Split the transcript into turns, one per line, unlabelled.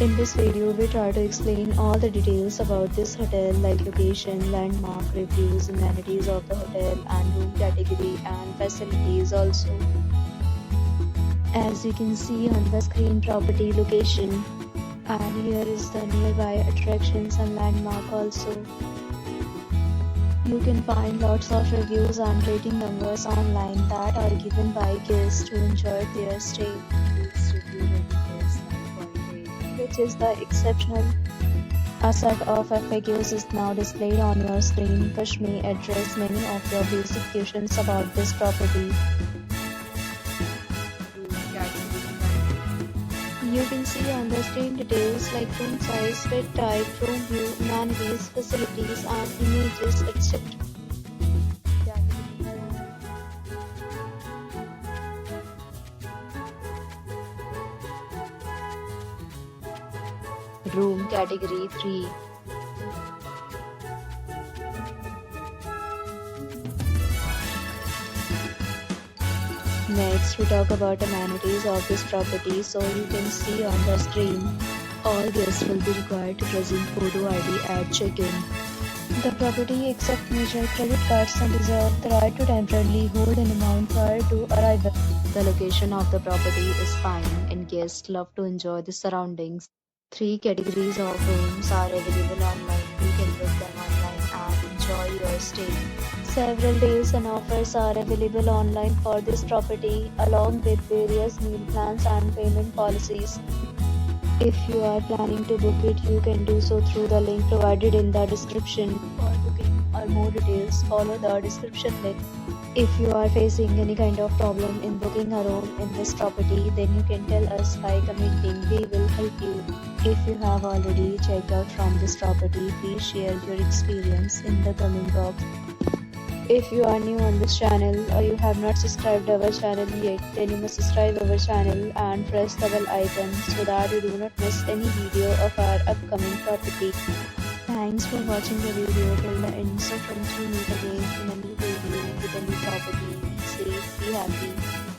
In this video, we try to explain all the details about this hotel like location, landmark, reviews, amenities of the hotel and room category and facilities also. As you can see on the screen, property location, and here is the nearby attractions and landmark also. You can find lots of reviews and rating numbers online that are given by guests to enjoy their stay,
Its review rating is 9.8.
which is the exceptional. A set of FAQs is now displayed on your screen, which may address many of your basic questions about this property.
Room category ranking.
You can see on the screen details like room size, bed type, room view, amenities, facilities, and images, etc. Room category 3. Next, we talk about amenities of this property. So you can see on the screen, all guests will be required to present photo ID at check-in. The property accepts major credit cards and reserves the right to temporarily hold an amount prior to arrival. The location of the property is fine and guests love to enjoy the surroundings. 3 categories of rooms are available online. You can book them online and enjoy your stay. Several deals and offers are available online for this property, along with various meal plans and payment policies. If you are planning to book it, you can do so through the link provided in the description. For booking or more details, follow the description link. If you are facing any kind of problem in booking a room in this property, then you can tell us by commenting. We will help you. If you have already checked out from this property, please share your experience in the comment box. If you are new on this channel or you have not subscribed our channel yet, then you must subscribe our channel and press the bell icon so that you do not miss any video of our upcoming property. Thanks for watching the video till the end. So friends, we meet again in a new video with a new property. Be safe, be happy.